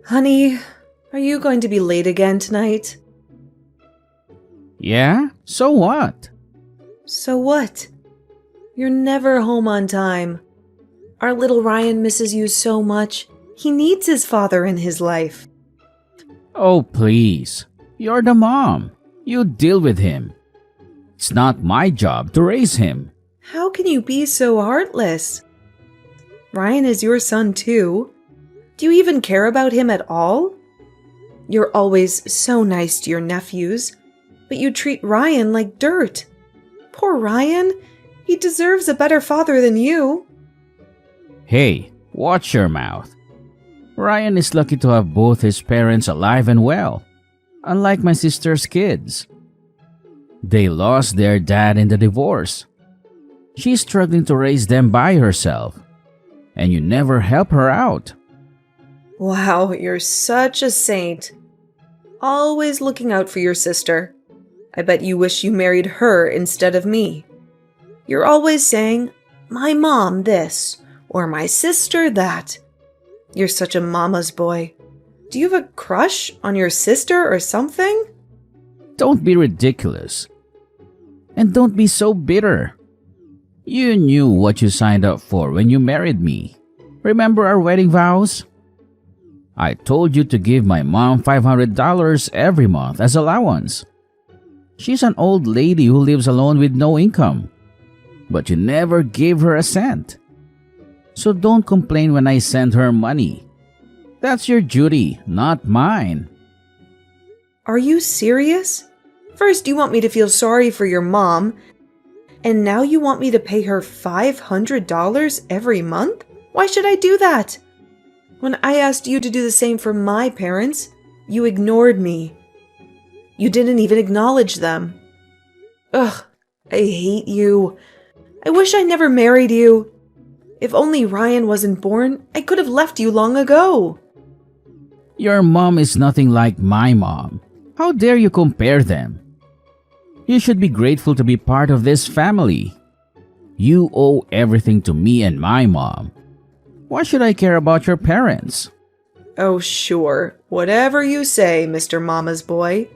Honey, are you going to be late again tonight? Yeah? So what? So what? You're never home on time. Our little Ryan misses you so much. He needs his father in his life. Oh, please. You're the mom. You deal with him. It's not my job to raise him. How can you be so heartless? Ryan is your son too. Do you even care about him at all? You're always so nice to your nephews, but you treat Ryan like dirt. Poor Ryan. He deserves a better father than you. Hey, watch your mouth. Ryan is lucky to have both his parents alive and well, unlike my sister's kids. They lost their dad in the divorce. She's struggling to raise them by herself, and you never help her out. Wow, you're such a saint. Always looking out for your sister. I bet you wish you married her instead of me. You're always saying, my mom this, or my sister that. You're such a mama's boy. Do you have a crush on your sister or something? Don't be ridiculous. And don't be so bitter. You knew what you signed up for when you married me. Remember our wedding vows? I told you to give my mom $500 every month as allowance. She's an old lady who lives alone with no income. But you never gave her a cent. So don't complain when I send her money. That's your duty, not mine. Are you serious? First you want me to feel sorry for your mom, and now you want me to pay her $500 every month? Why should I do that? When I asked you to do the same for my parents, you ignored me. You didn't even acknowledge them. Ugh, I hate you. I wish I never married you. If only Ryan wasn't born, I could have left you long ago. Your mom is nothing like my mom. How dare you compare them? You should be grateful to be part of this family. You owe everything to me and my mom. Why should I care about your parents? Oh, sure. Whatever you say, Mr. Mama's boy.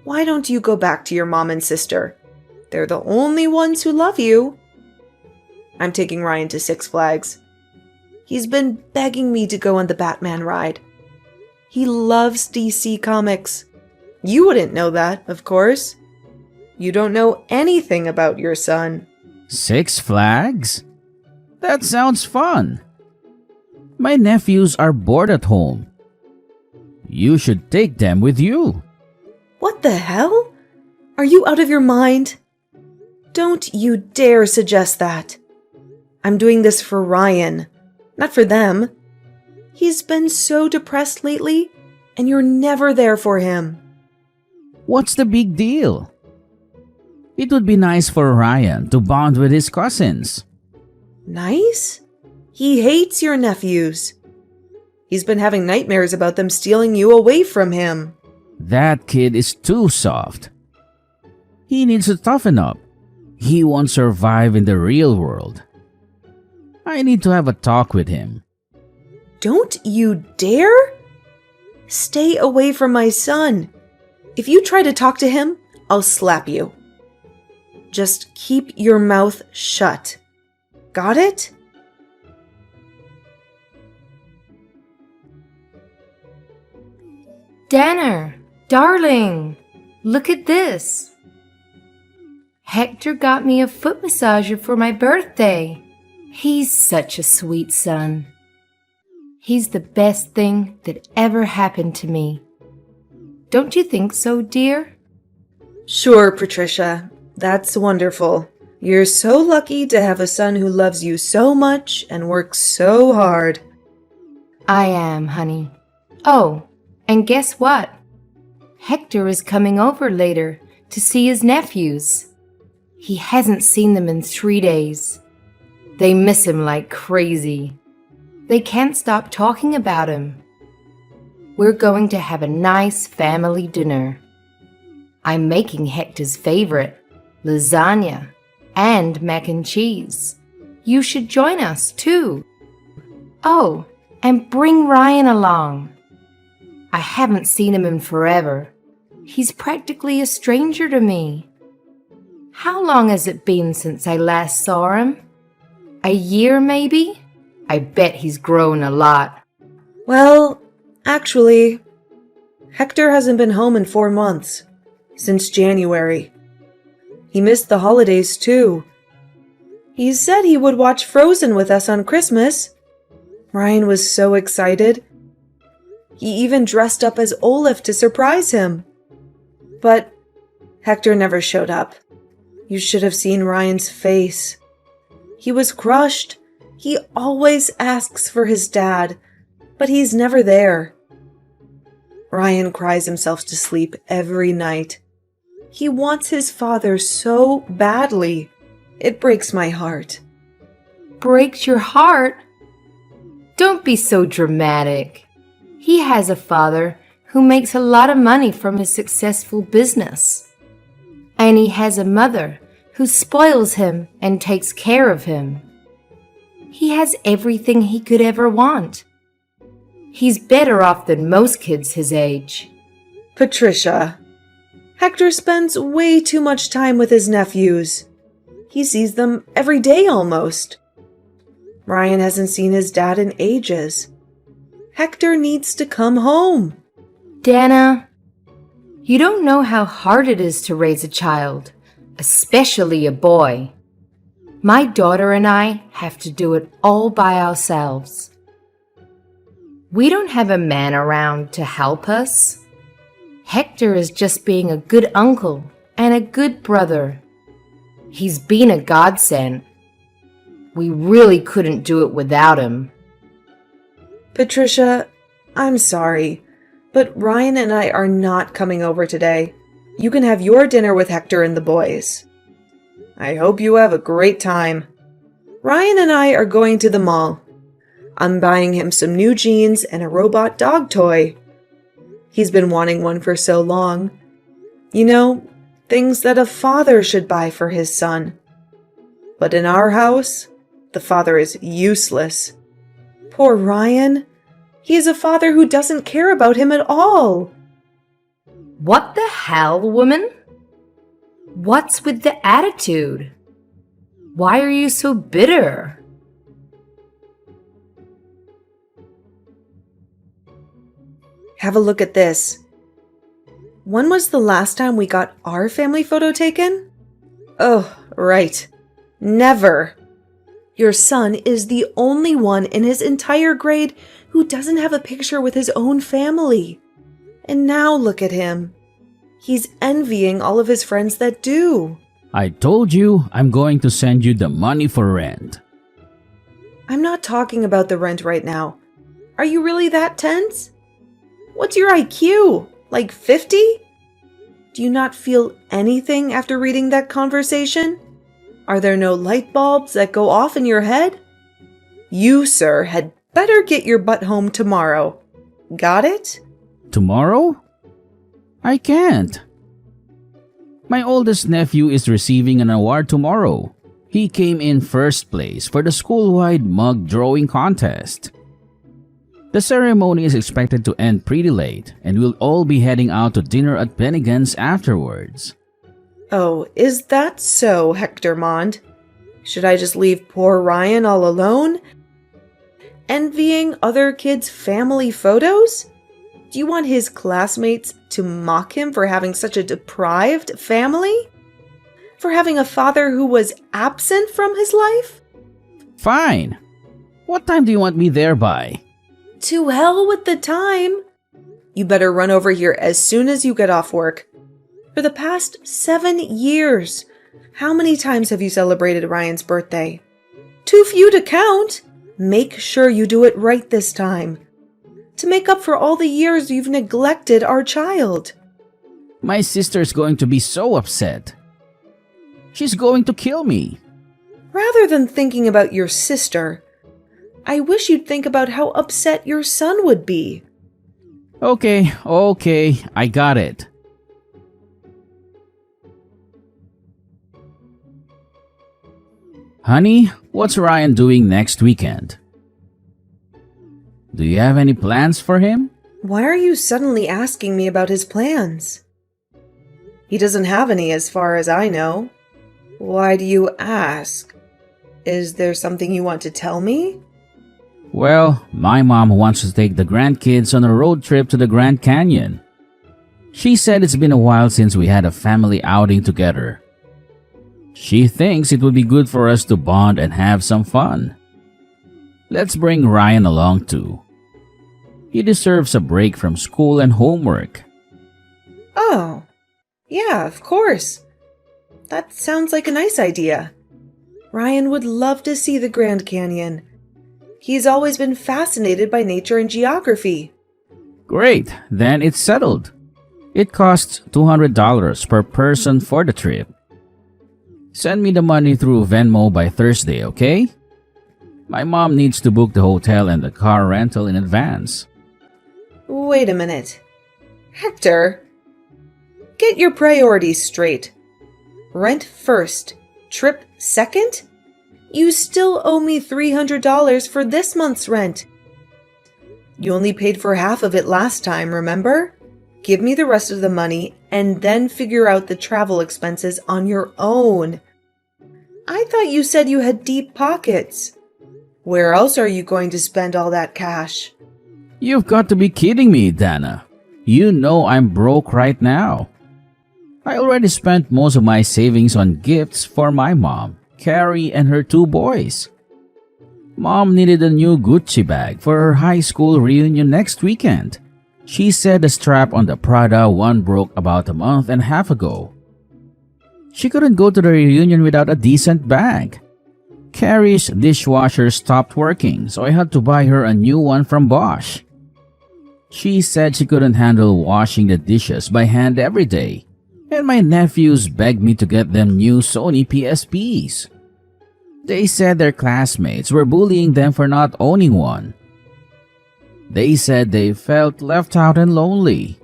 Why don't you go back to your mom and sister? They're the only ones who love you. I'm taking Ryan to Six Flags. He's been begging me to go on the Batman ride. He loves DC Comics. You wouldn't know that, of course. You don't know anything about your son. Six Flags? That sounds fun. My nephews are bored at home. You should take them with you. What the hell? Are you out of your mind? Don't you dare suggest that. I'm doing this for Ryan, not for them. He's been so depressed lately, and you're never there for him. What's the big deal? It would be nice for Ryan to bond with his cousins. Nice? He hates your nephews. He's been having nightmares about them stealing you away from him. That kid is too soft. He needs to toughen up. He won't survive in the real world. I need to have a talk with him. Don't you dare? Stay away from my son. If you try to talk to him, I'll slap you. Just keep your mouth shut. Got it? Danner, darling, look at this. Hector got me a foot massager for my birthday. He's such a sweet son. He's the best thing that ever happened to me. Don't you think so, dear? Sure, Patricia. That's wonderful. You're so lucky to have a son who loves you so much and works so hard. I am, honey. Oh, and guess what? Hector is coming over later to see his nephews. He hasn't seen them in 3 days. They miss him like crazy. They can't stop talking about him. We're going to have a nice family dinner. I'm making Hector's favorite, lasagna and mac and cheese. You should join us too. Oh, And bring Ryan along. I haven't seen him in forever. He's practically a stranger to me. How long has it been since I last saw him? A year, maybe? I bet he's grown a lot. Well, actually, Hector hasn't been home in 4 months. Since January. He missed the holidays, too. He said he would watch Frozen with us on Christmas. Ryan was so excited. He even dressed up as Olaf to surprise him. But Hector never showed up. You should have seen Ryan's face. He was crushed. He always asks for his dad, but he's never there. Ryan cries himself to sleep every night. He wants his father so badly. It breaks my heart. Breaks your heart? Don't be so dramatic. He has a father who makes a lot of money from his successful business. And he has a mother who spoils him and takes care of him. He has everything he could ever want. He's better off than most kids his age. Patricia, Hector spends way too much time with his nephews. He sees them every day almost. Ryan hasn't seen his dad in ages. Hector needs to come home. Dana, you don't know how hard it is to raise a child, especially a boy. My daughter and I have to do it all by ourselves. We don't have a man around to help us. Hector is just being a good uncle and a good brother. He's been a godsend. We really couldn't do it without him. Patricia, I'm sorry, but Ryan and I are not coming over today. You can have your dinner with Hector and the boys. I hope you have a great time. Ryan and I are going to the mall. I'm buying him some new jeans and a robot dog toy. He's been wanting one for so long. You know, things that a father should buy for his son. But in our house, the father is useless. Poor Ryan. He is a father who doesn't care about him at all. What the hell, woman? What's with the attitude? Why are you so bitter? Have a look at this. When was the last time we got our family photo taken? Oh, right. Never. Your son is the only one in his entire grade who doesn't have a picture with his own family. And now look at him. He's envying all of his friends that do. I told you I'm going to send you the money for rent. I'm not talking about the rent right now. Are you really that tense? What's your IQ? Like 50? Do you not feel anything after reading that conversation? Are there no light bulbs that go off in your head? You, sir, had better get your butt home tomorrow. Got it? Tomorrow? I can't. My oldest nephew is receiving an award tomorrow. He came in first place for the school-wide mug drawing contest. The ceremony is expected to end pretty late, and we'll all be heading out to dinner at Bennigan's afterwards. Oh, is that so, Hector Mond? Should I just leave poor Ryan all alone? Envying other kids' family photos? Do you want his classmates to mock him for having such a deprived family? For having a father who was absent from his life? Fine. What time do you want me there by? To hell with the time. You better run over here as soon as you get off work. For the past 7 years, how many times have you celebrated Ryan's birthday? Too few to count. Make sure you do it right this time. To make up for all the years you've neglected our child. My sister's going to be so upset. She's going to kill me. Rather than thinking about your sister, I wish you'd think about how upset your son would be. Okay, I got it. Honey, what's Ryan doing next weekend? Do you have any plans for him? Why are you suddenly asking me about his plans? He doesn't have any as far as I know. Why do you ask? Is there something you want to tell me? Well, my mom wants to take the grandkids on a road trip to the Grand Canyon. She said it's been a while since we had a family outing together. She thinks it would be good for us to bond and have some fun. Let's bring Ryan along too. He deserves a break from school and homework. Oh, yeah, of course. That sounds like a nice idea. Ryan would love to see the Grand Canyon. He's always been fascinated by nature and geography. Great, then it's settled. It costs $200 per person for the trip. Send me the money through Venmo by Thursday, okay? My mom needs to book the hotel and the car rental in advance. Wait a minute. Hector, get your priorities straight. Rent first, trip second? You still owe me $300 for this month's rent. You only paid for half of it last time, remember? Give me the rest of the money and then figure out the travel expenses on your own. I thought you said you had deep pockets. Where else are you going to spend all that cash? You've got to be kidding me, Dana. You know I'm broke right now. I already spent most of my savings on gifts for my mom, Carrie, and her 2 boys. Mom needed a new Gucci bag for her high school reunion next weekend. She said the strap on the Prada one broke about a month and a half ago. She couldn't go to the reunion without a decent bag. Carrie's dishwasher stopped working, so I had to buy her a new one from Bosch. She said she couldn't handle washing the dishes by hand every day, and my nephews begged me to get them new Sony PSPs. They said their classmates were bullying them for not owning one. They said they felt left out and lonely.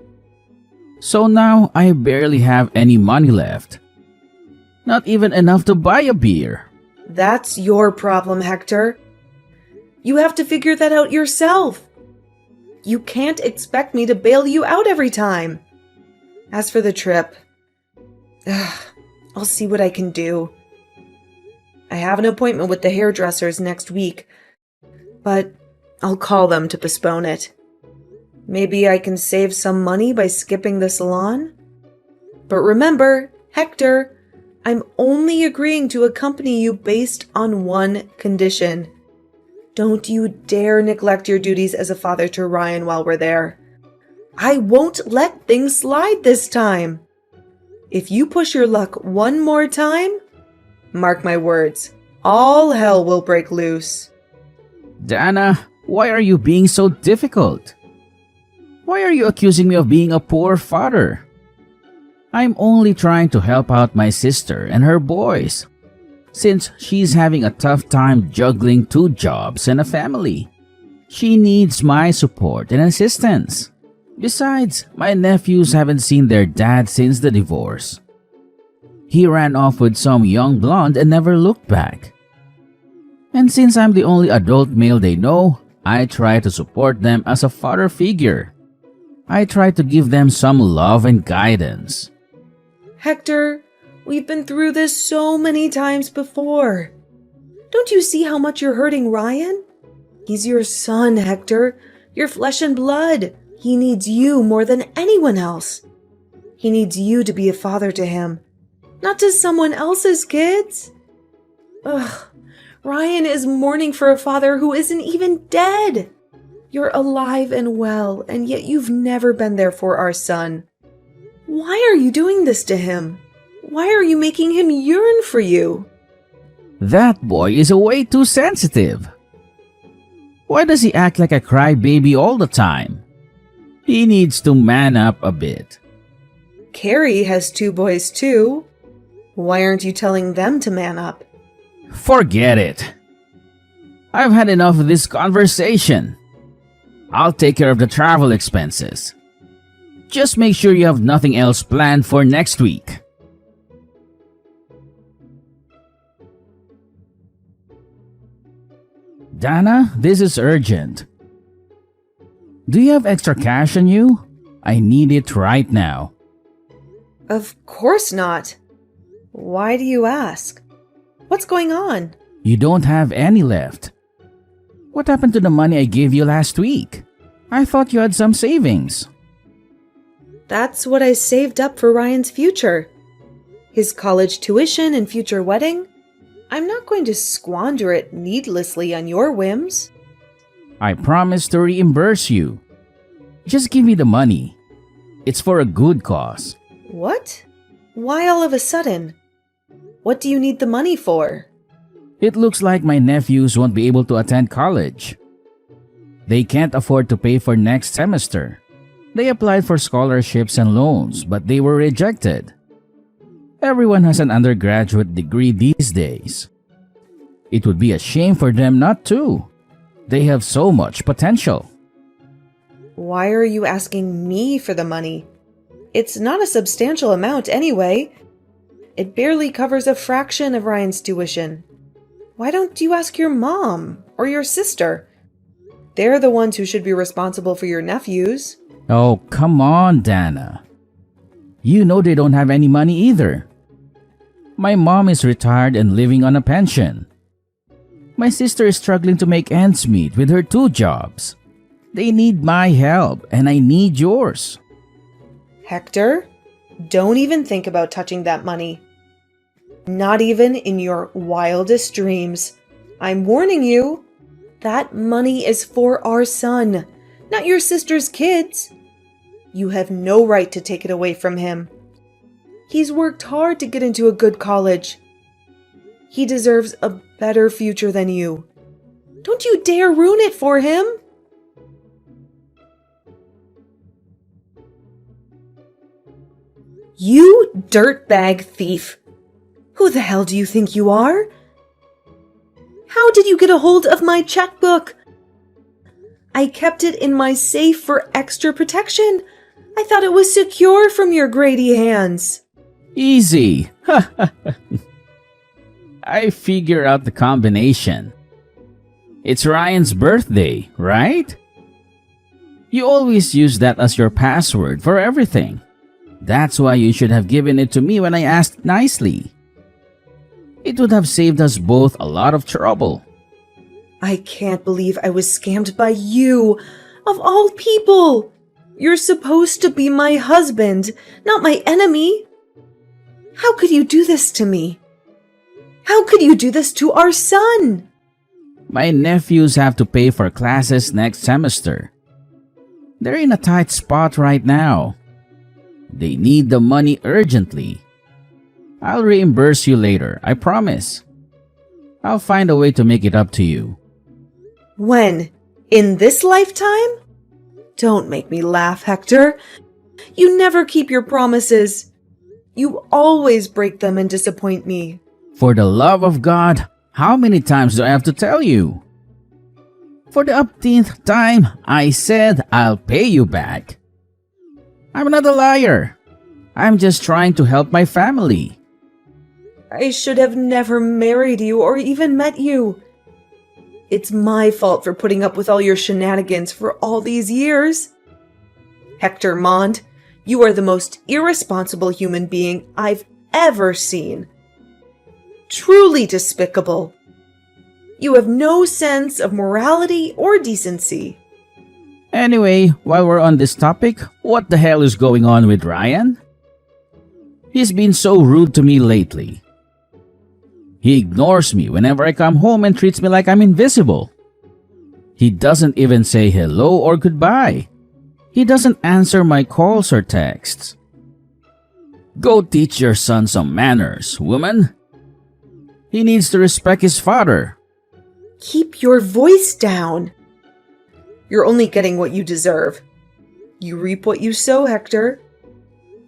So now I barely have any money left. Not even enough to buy a beer. That's your problem, Hector. You have to figure that out yourself. You can't expect me to bail you out every time. As for the trip, I'll see what I can do. I have an appointment with the hairdressers next week, but I'll call them to postpone it. Maybe I can save some money by skipping the salon? But remember, Hector, I'm only agreeing to accompany you based on one condition. Don't you dare neglect your duties as a father to Ryan while we're there. I won't let things slide this time. If you push your luck one more time, mark my words, all hell will break loose. Dana, why are you being so difficult? Why are you accusing me of being a poor father? I'm only trying to help out my sister and her boys, since she's having a tough time juggling 2 jobs and a family. She needs my support and assistance. Besides, my nephews haven't seen their dad since the divorce. He ran off with some young blonde and never looked back. And since I'm the only adult male they know, I try to support them as a father figure. I try to give them some love and guidance. Hector, we've been through this so many times before. Don't you see how much you're hurting Ryan? He's your son, Hector, your flesh and blood. He needs you more than anyone else. He needs you to be a father to him, not to someone else's kids. Ugh, Ryan is mourning for a father who isn't even dead. You're alive and well, and yet you've never been there for our son. Why are you doing this to him? Why are you making him yearn for you? That boy is way too sensitive. Why does he act like a crybaby all the time? He needs to man up a bit. Carrie has 2 boys too. Why aren't you telling them to man up? Forget it. I've had enough of this conversation. I'll take care of the travel expenses. Just make sure you have nothing else planned for next week. Dana, this is urgent. Do you have extra cash on you? I need it right now. Of course not. Why do you ask? What's going on? You don't have any left. What happened to the money I gave you last week? I thought you had some savings. That's what I saved up for Ryan's future. His college tuition and future wedding. I'm not going to squander it needlessly on your whims. I promise to reimburse you. Just give me the money. It's for a good cause. What? Why all of a sudden? What do you need the money for? It looks like my nephews won't be able to attend college. They can't afford to pay for next semester. They applied for scholarships and loans, but they were rejected. Everyone has an undergraduate degree these days. It would be a shame for them not to. They have so much potential. Why are you asking me for the money? It's not a substantial amount anyway. It barely covers a fraction of Ryan's tuition. Why don't you ask your mom or your sister? They're the ones who should be responsible for your nephews. Oh, come on, Dana. You know they don't have any money either. My mom is retired and living on a pension. My sister is struggling to make ends meet with her 2 jobs. They need my help, and I need yours. Hector, don't even think about touching that money. Not even in your wildest dreams. I'm warning you. That money is for our son, not your sister's kids. You have no right to take it away from him. He's worked hard to get into a good college. He deserves a better future than you. Don't you dare ruin it for him. You dirtbag thief! Who the hell do you think you are? How did you get a hold of my checkbook? I kept it in my safe for extra protection. I thought it was secure from your Grady hands. Easy. I figure out the combination. It's Ryan's birthday, right? You always use that as your password for everything. That's why you should have given it to me when I asked nicely. It would have saved us both a lot of trouble. I can't believe I was scammed by you, of all people. You're supposed to be my husband, not my enemy. How could you do this to me? How could you do this to our son? My nephews have to pay for classes next semester. They're in a tight spot right now. They need the money urgently. I'll reimburse you later, I promise. I'll find a way to make it up to you. When? In this lifetime? Don't make me laugh, Hector. You never keep your promises. You always break them and disappoint me. For the love of God, how many times do I have to tell you? For the upteenth time, I said I'll pay you back. I'm not a liar. I'm just trying to help my family. I should have never married you or even met you. It's my fault for putting up with all your shenanigans for all these years. Hector Mond, you are the most irresponsible human being I've ever seen. Truly despicable. You have no sense of morality or decency. Anyway, while we're on this topic, what the hell is going on with Ryan? He's been so rude to me lately. He ignores me whenever I come home and treats me like I'm invisible. He doesn't even say hello or goodbye. He doesn't answer my calls or texts. Go teach your son some manners, woman. He needs to respect his father. Keep your voice down. You're only getting what you deserve. You reap what you sow, Hector.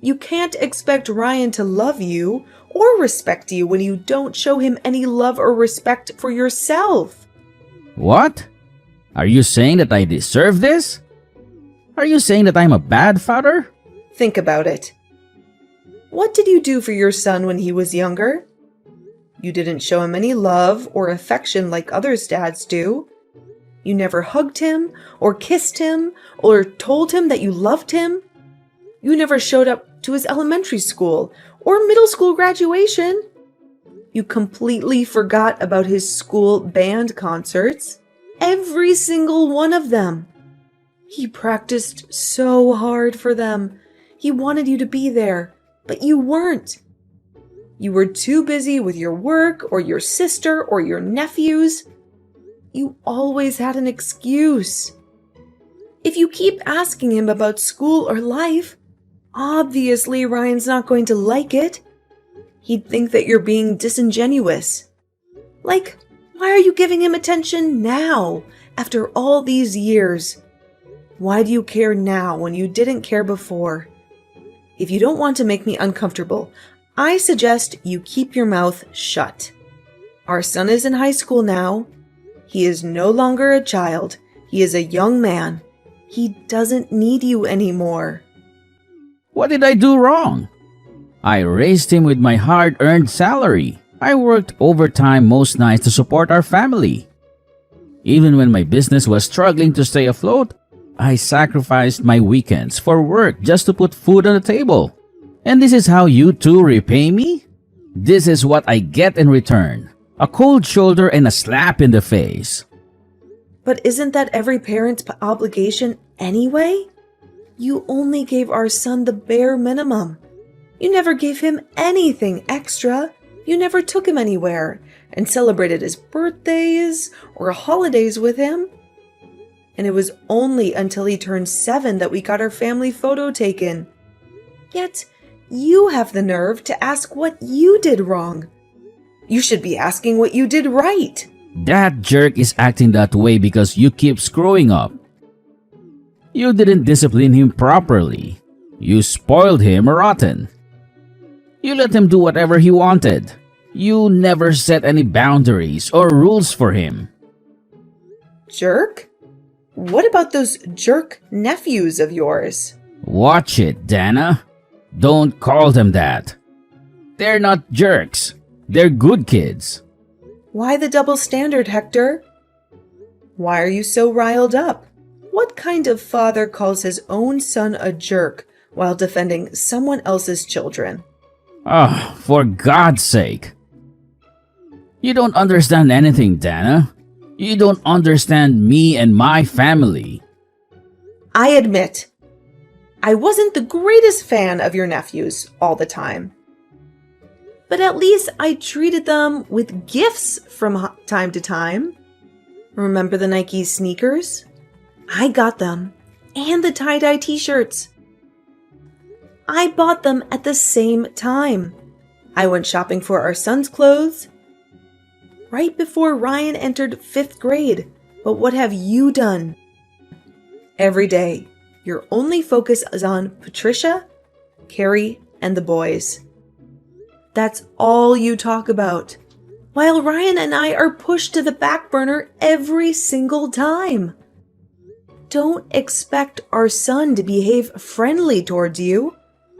You can't expect Ryan to love you or respect you when you don't show him any love or respect for yourself. What? Are you saying that I deserve this? Are you saying that I'm a bad father? Think about it. What did you do for your son when he was younger? You didn't show him any love or affection like others' dads do. You never hugged him, or kissed him, or told him that you loved him. You never showed up to his elementary school or middle school graduation. You completely forgot about his school band concerts. Every single one of them. He practiced so hard for them. He wanted you to be there, but you weren't. You were too busy with your work or your sister or your nephews. You always had an excuse. If you keep asking him about school or life, obviously Ryan's not going to like it. He'd think that you're being disingenuous. Like, why are you giving him attention now, after all these years? Why do you care now when you didn't care before? If you don't want to make me uncomfortable, I suggest you keep your mouth shut. Our son is in high school now. He is no longer a child. He is a young man. He doesn't need you anymore. What did I do wrong? I raised him with my hard-earned salary. I worked overtime most nights to support our family. Even when my business was struggling to stay afloat, I sacrificed my weekends for work just to put food on the table. And this is how you two repay me? This is what I get in return. A cold shoulder and a slap in the face. But isn't that every parent's obligation anyway? You only gave our son the bare minimum. You never gave him anything extra. You never took him anywhere and celebrated his birthdays or holidays with him. And it was only until he turned 7 that we got our family photo taken. Yet, you have the nerve to ask what you did wrong. You should be asking what you did right. That jerk is acting that way because you keep screwing up. You didn't discipline him properly. You spoiled him rotten. You let him do whatever he wanted. You never set any boundaries or rules for him. Jerk? What about those jerk nephews of yours? Watch it, Dana. Don't call them that. They're not jerks. They're good kids. Why the double standard, Hector? Why are you so riled up? What kind of father calls his own son a jerk while defending someone else's children? Oh, for God's sake. You don't understand anything, Dana. You don't understand me and my family. I admit, I wasn't the greatest fan of your nephews all the time. But at least I treated them with gifts from time to time. Remember the Nike sneakers? I got them. And the tie-dye t-shirts. I bought them at the same time. I went shopping for our son's clothes right before Ryan entered 5th grade. But what have you done? Every day, your only focus is on Patricia, Carrie, and the boys. That's all you talk about, while Ryan and I are pushed to the back burner every single time. Don't expect our son to behave friendly towards you.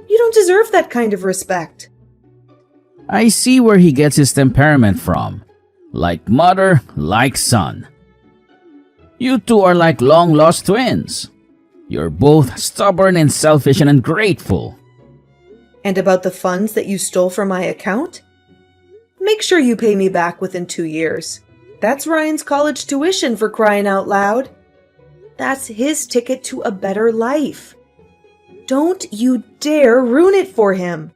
You don't deserve that kind of respect. I see where he gets his temperament from. Like mother, like son. You two are like long-lost twins. You're both stubborn and selfish and ungrateful. And about the funds that you stole from my account? Make sure you pay me back within 2 years. That's Ryan's college tuition, for crying out loud. That's his ticket to a better life. Don't you dare ruin it for him.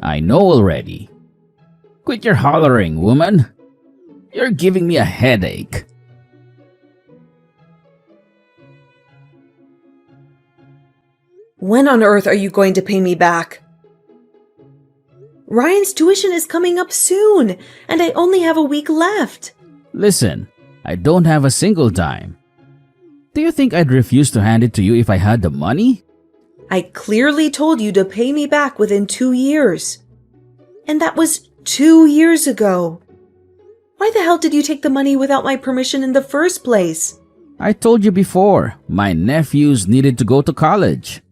I know already. Quit your hollering, woman. You're giving me a headache. When on earth are you going to pay me back? Ryan's tuition is coming up soon, and I only have a week left. Listen, I don't have a single dime. Do you think I'd refuse to hand it to you if I had the money? I clearly told you to pay me back within 2 years. And that was 2 years ago. Why the hell did you take the money without my permission in the first place? I told you before, my nephews needed to go to college.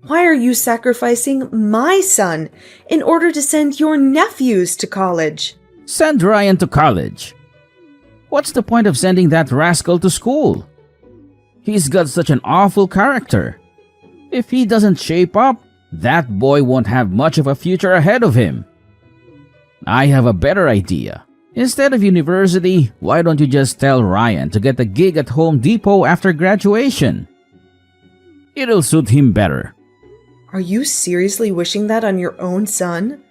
Why are you sacrificing my son in order to send your nephews to college? Send Ryan to college. What's the point of sending that rascal to school? He's got such an awful character. If he doesn't shape up, that boy won't have much of a future ahead of him. I have a better idea. Instead of university, why don't you just tell Ryan to get a gig at Home Depot after graduation? It'll suit him better. Are you seriously wishing that on your own son?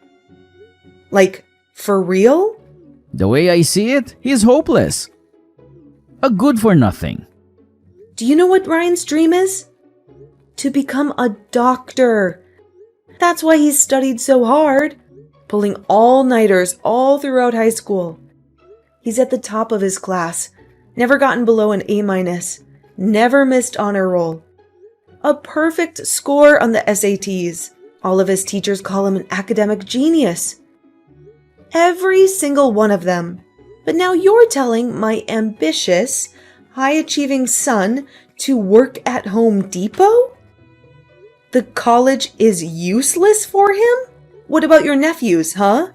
Like, for real? The way I see it, he's hopeless. A good for nothing. Do you know what Ryan's dream is? To become a doctor. That's why he's studied so hard, pulling all-nighters all throughout high school. He's at the top of his class, never gotten below an A-, never missed honor roll. A perfect score on the SATs. All of his teachers call him an academic genius. Every single one of them. But now you're telling my ambitious, high-achieving son to work at Home Depot? The college is useless for him? What about your nephews, huh?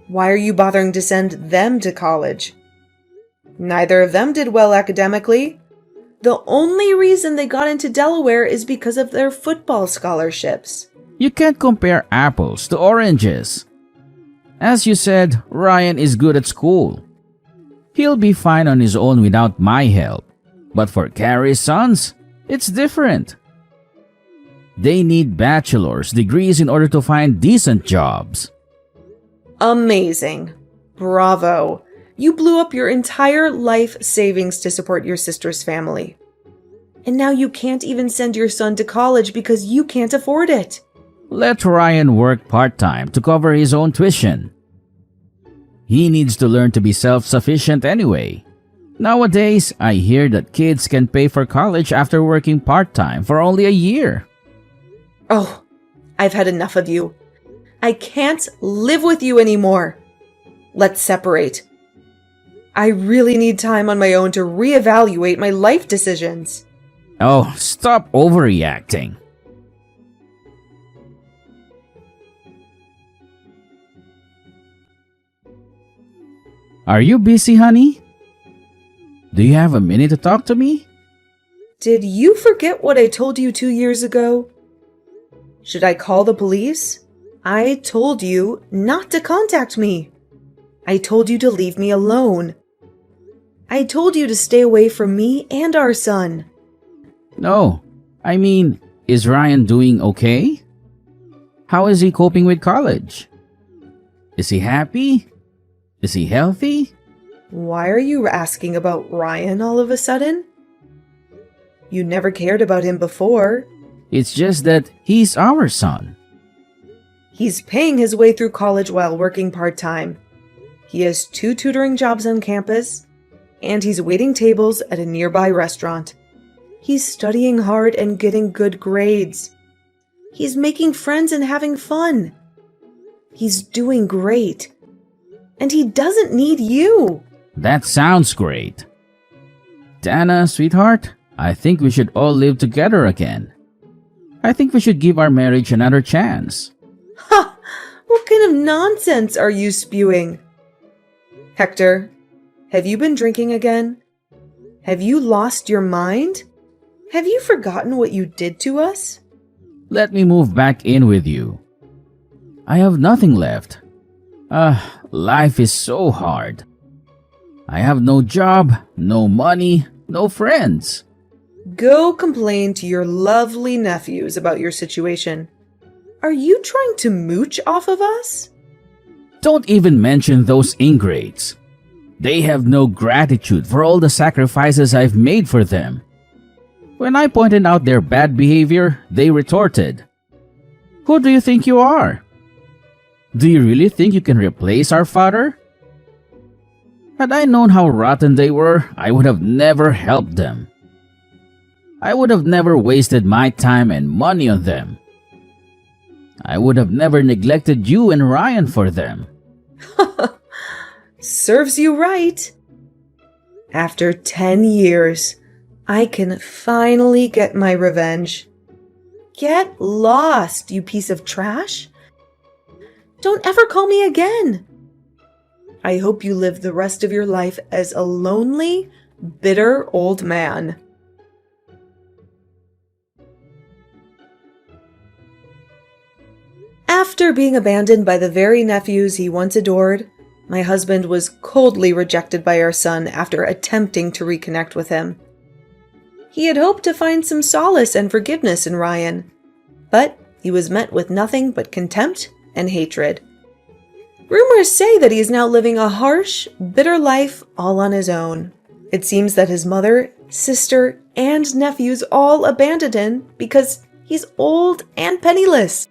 Why are you bothering to send them to college? Neither of them did well academically. The only reason they got into Delaware is because of their football scholarships. You can't compare apples to oranges. As you said, Ryan is good at school. He'll be fine on his own without my help. But for Carrie's sons, it's different. They need bachelor's degrees in order to find decent jobs. Amazing. Bravo. You blew up your entire life savings to support your sister's family. And now you can't even send your son to college because you can't afford it. Let Ryan work part-time to cover his own tuition. He needs to learn to be self-sufficient anyway. Nowadays, I hear that kids can pay for college after working part-time for only a year. Oh, I've had enough of you. I can't live with you anymore. Let's separate. I really need time on my own to reevaluate my life decisions. Oh, stop overreacting. Are you busy, honey? Do you have a minute to talk to me? Did you forget what I told you 2 years ago? Should I call the police? I told you not to contact me. I told you to leave me alone. I told you to stay away from me and our son. No, I mean, is Ryan doing okay? How is he coping with college? Is he happy? Is he healthy? Why are you asking about Ryan all of a sudden? You never cared about him before. It's just that he's our son. He's paying his way through college while working part-time. He has 2 tutoring jobs on campus, and he's waiting tables at a nearby restaurant. He's studying hard and getting good grades. He's making friends and having fun. He's doing great. And he doesn't need you. That sounds great. Dana, sweetheart, I think we should all live together again. I think we should give our marriage another chance. Ha! What kind of nonsense are you spewing? Hector, have you been drinking again? Have you lost your mind? Have you forgotten what you did to us? Let me move back in with you. I have nothing left. Life is so hard. I have no job, no money, no friends. Go complain to your lovely nephews about your situation. Are you trying to mooch off of us? Don't even mention those ingrates. They have no gratitude for all the sacrifices I've made for them. When I pointed out their bad behavior, they retorted, "Who do you think you are? Do you really think you can replace our father?" Had I known how rotten they were, I would have never helped them. I would have never wasted my time and money on them. I would have never neglected you and Ryan for them. Serves you right. After 10 years, I can finally get my revenge. Get lost, you piece of trash. Don't ever call me again. I hope you live the rest of your life as a lonely, bitter old man. After being abandoned by the very nephews he once adored, my husband was coldly rejected by our son after attempting to reconnect with him. He had hoped to find some solace and forgiveness in Ryan, but he was met with nothing but contempt and hatred. Rumors say that he is now living a harsh, bitter life all on his own. It seems that his mother, sister, and nephews all abandoned him because he's old and penniless.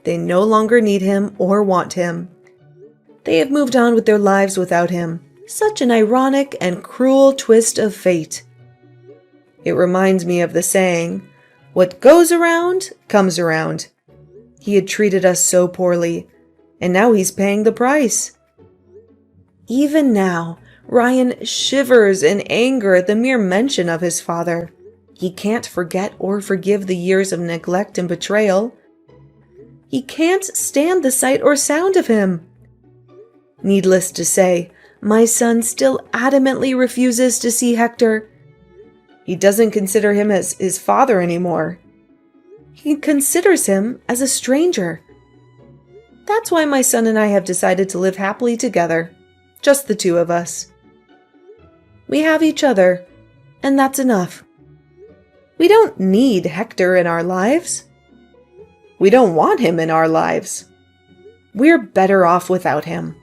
They no longer need him or want him. They have moved on with their lives without him. Such an ironic and cruel twist of fate. It reminds me of the saying, "What goes around, comes around." He had treated us so poorly, and now he's paying the price. Even now, Ryan shivers in anger at the mere mention of his father. He can't forget or forgive the years of neglect and betrayal. He can't stand the sight or sound of him. Needless to say, my son still adamantly refuses to see Hector. He doesn't consider him as his father anymore. He considers him as a stranger. That's why my son and I have decided to live happily together, just the two of us. We have each other, and that's enough. We don't need Hector in our lives. We don't want him in our lives. We're better off without him.